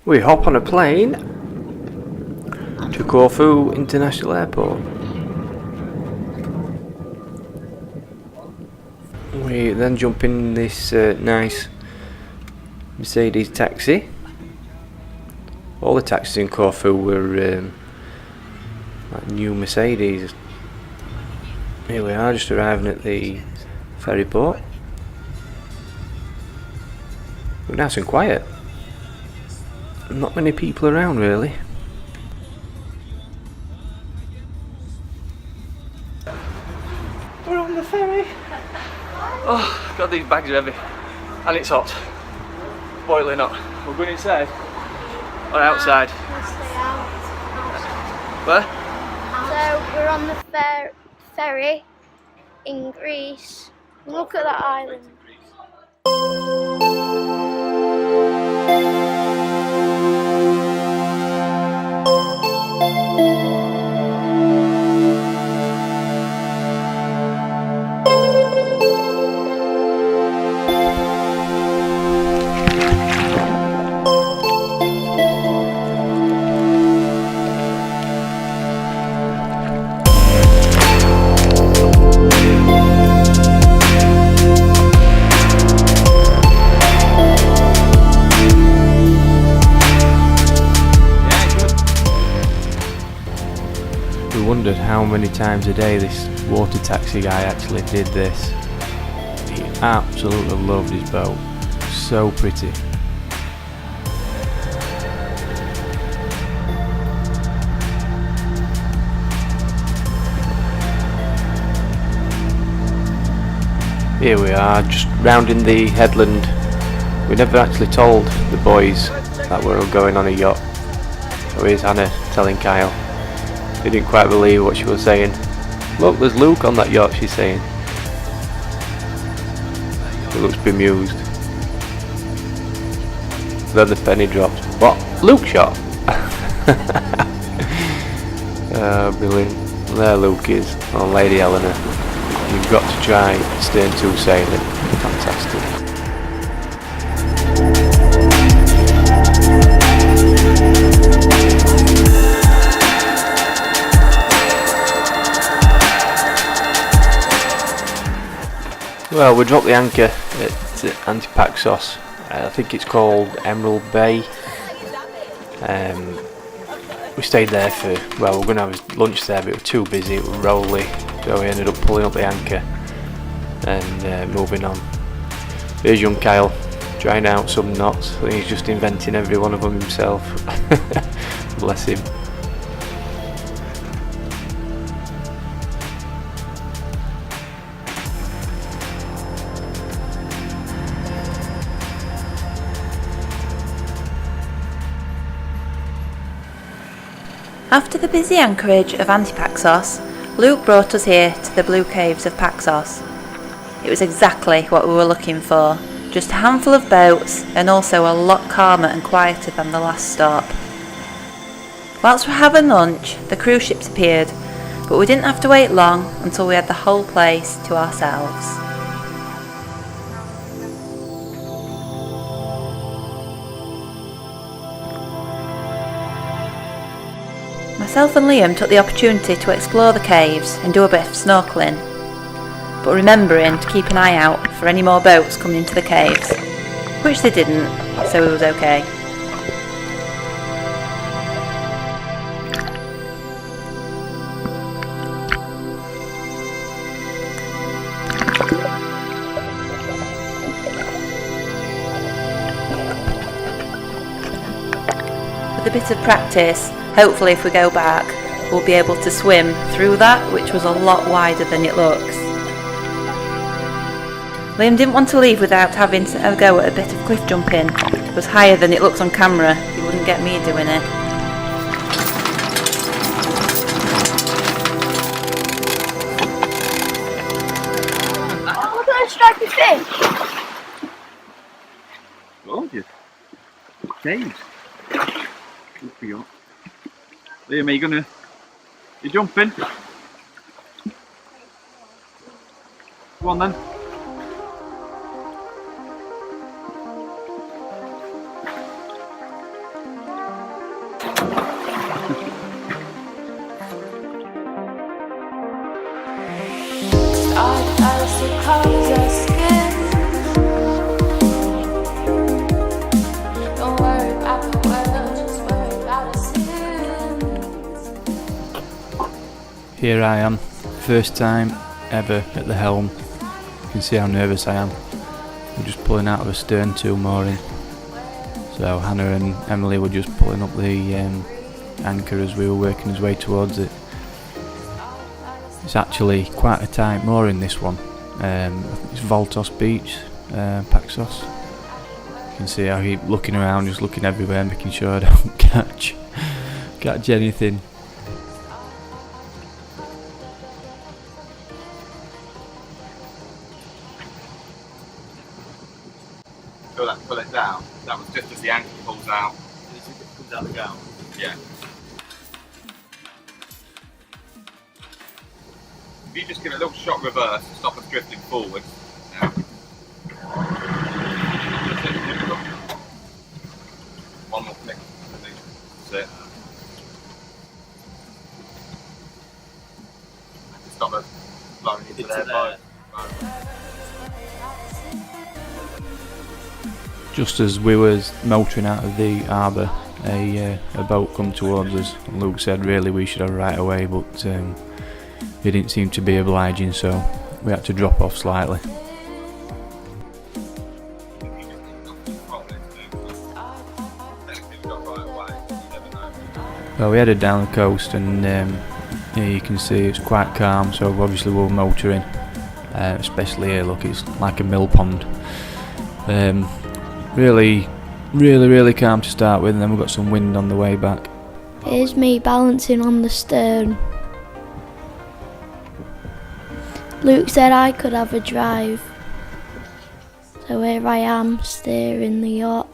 We hop on a plane to Corfu International Airport. We then jump in this nice Mercedes taxi. All the taxis in Corfu were like new Mercedes. Here we are, just arriving at the ferry port. We're nice and quiet. Not many people around really. We're on the ferry. Oh god, these bags are heavy. And it's hot. Boiling hot. We're going inside. Or outside. We'll stay out. Where? So we're on the ferry in Greece. Look at that island. Wondered how many times a day this water taxi guy actually did this. He absolutely loved his boat. So pretty. Here we are, just rounding the headland. We never actually told the boys that we were going on a yacht. So here's Hannah telling Kyle. He didn't quite believe what she was saying. Look, there's Luke on that yacht, she's saying. He looks bemused. Then the penny dropped. What? Luke shot? Brilliant. There Luke is. Oh, Lady Eleanor. You've got to try stern to sailing. Fantastic. Well, we dropped the anchor at Paxos. I think it's called Emerald Bay. We stayed there for, well, we were going to have lunch there, but it was too busy, it was rolly, so we ended up pulling up the anchor and moving on. Here's young Kyle, trying out some knots. I think he's just inventing every one of them himself. Bless him. After the busy anchorage of Antipaxos, Luke brought us here to the blue caves of Paxos. It was exactly what we were looking for, just a handful of boats and also a lot calmer and quieter than the last stop. Whilst we were having lunch, the cruise ships appeared, but we didn't have to wait long until we had the whole place to ourselves. Myself and Liam took the opportunity to explore the caves and do a bit of snorkelling, but remembering to keep an eye out for any more boats coming into the caves, which they didn't, so it was okay. With a bit of practice, hopefully if we go back, we'll be able to swim through that, which was a lot wider than it looks. Liam didn't want to leave without having a go at a bit of cliff jumping. It was higher than it looks on camera. He wouldn't get me doing it. Look at a striped fish. Gorgeous. Caves. Good for you. Liam, you jumping? Go on then. here I am, first time ever at the helm. You can see how nervous I am. We're just pulling out of a stern to mooring. So Hannah and Emily were just pulling up the anchor as we were working his way towards it. It's actually quite a tight mooring, this one. I think it's Valtos beach, Paxos. You can see how he's looking around, just looking everywhere, making sure I don't catch anything. Pull it down. That was just as the anchor pulls out. It comes out the gown. Yeah. If you just give it a little shot reverse to stop us drifting forward. Now. One more flick. That's it. Stop us blowing into their boat. Just as we was motoring out of the harbour, a boat come towards us. Luke said really we should have right away, but he didn't seem to be obliging, so we had to drop off slightly. Well, we headed down the coast, and here you can see it's quite calm, so obviously we're motoring, especially here. Look, it's like a mill pond. Really calm to start with, and then we've got some wind on the way back. Here's me balancing on the stern. Luke said I could have a drive, so here I am steering the yacht.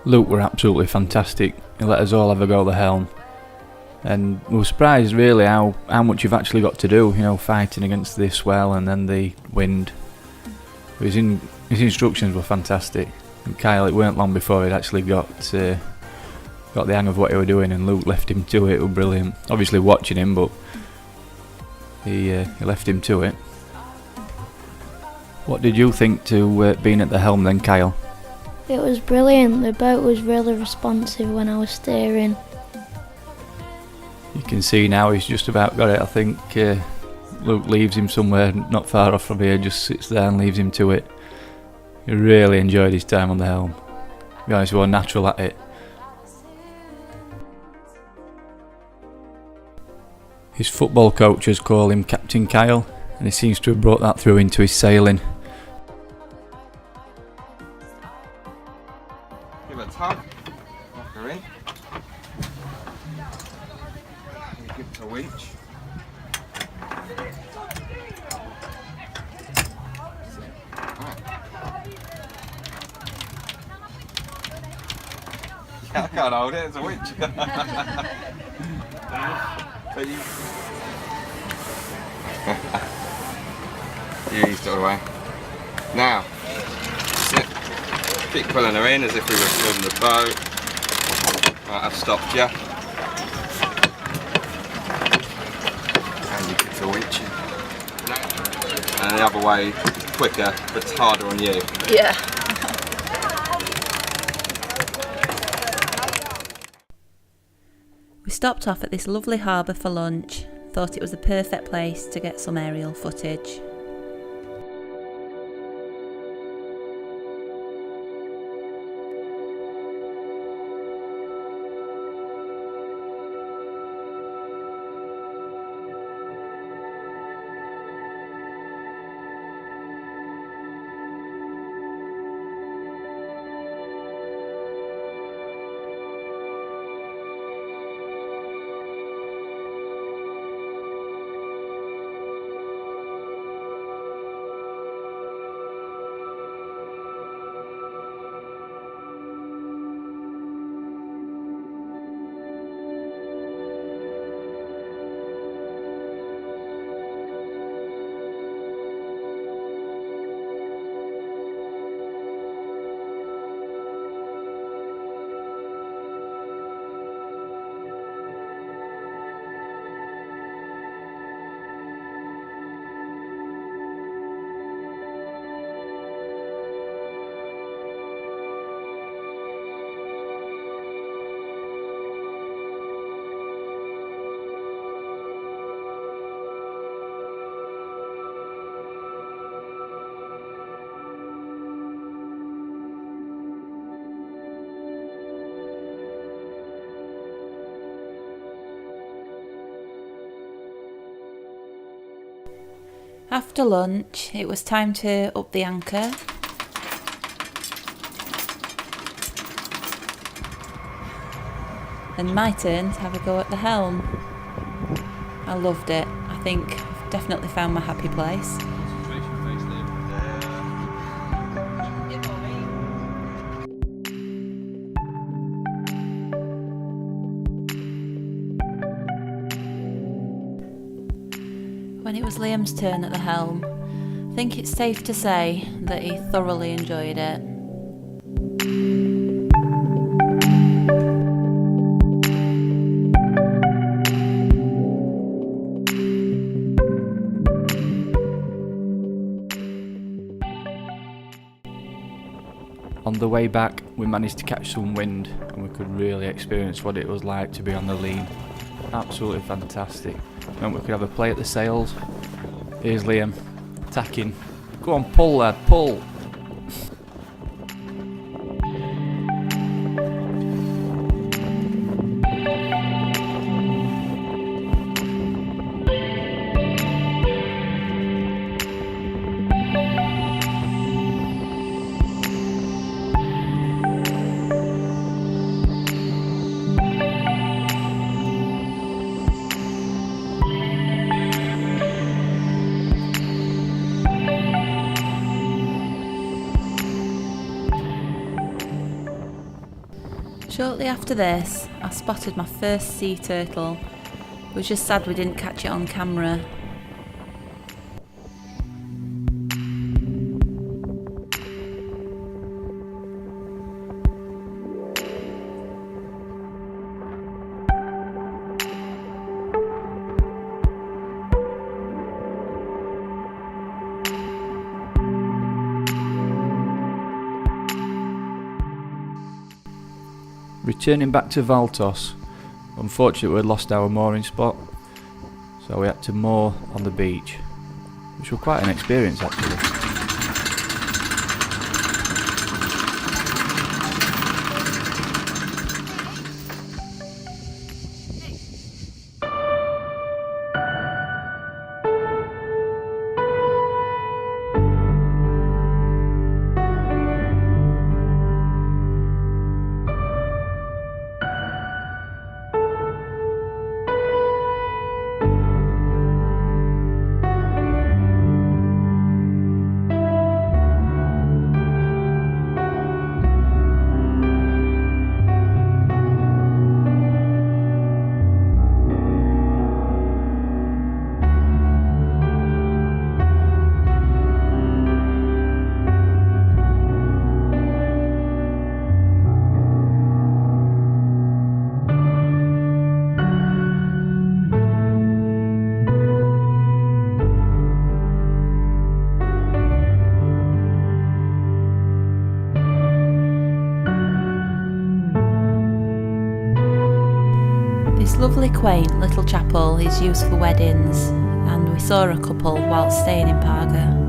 Luke were absolutely fantastic. He let us all have a go at the helm, and we were surprised really how much you've actually got to do, you know, fighting against the swell and then the wind. His instructions were fantastic, and Kyle, it weren't long before he'd actually got the hang of what he were doing, and Luke left him to it. It was brilliant. Obviously watching him, but he left him to it. What did you think to being at the helm then, Kyle? It was brilliant. The boat was really responsive when I was steering. You can see now he's just about got it. I think Luke leaves him somewhere not far off from here, just sits there and leaves him to it. He really enjoyed his time on the helm. To be honest, he was natural at it. His football coaches call him Captain Kyle, and he seems to have brought that through into his sailing. Give it a tug. Knock her in. Give it a winch. I can't hold it, it's a winch. But you eased it away. Now, keep pulling her in as if we were filling the boat. Right, I've stopped you. And you keep the winch in. And the other way is quicker, but it's harder on you. Yeah. We stopped off at this lovely harbour for lunch. Thought it was the perfect place to get some aerial footage. After lunch, it was time to up the anchor. And my turn to have a go at the helm. I loved it. I think I've definitely found my happy place. When it was Liam's turn at the helm, I think it's safe to say that he thoroughly enjoyed it. On the way back, we managed to catch some wind and we could really experience what it was like to be on the lean. Absolutely fantastic. Meant we could have a play at the sails. Here's Liam, tacking. Go on, pull lad, pull! Shortly after this, I spotted my first sea turtle. It was just sad we didn't catch it on camera. Returning back to Valtos, unfortunately we had lost our mooring spot, so we had to moor on the beach, which was quite an experience actually. This lovely quaint little chapel is used for weddings, and we saw a couple whilst staying in Parga.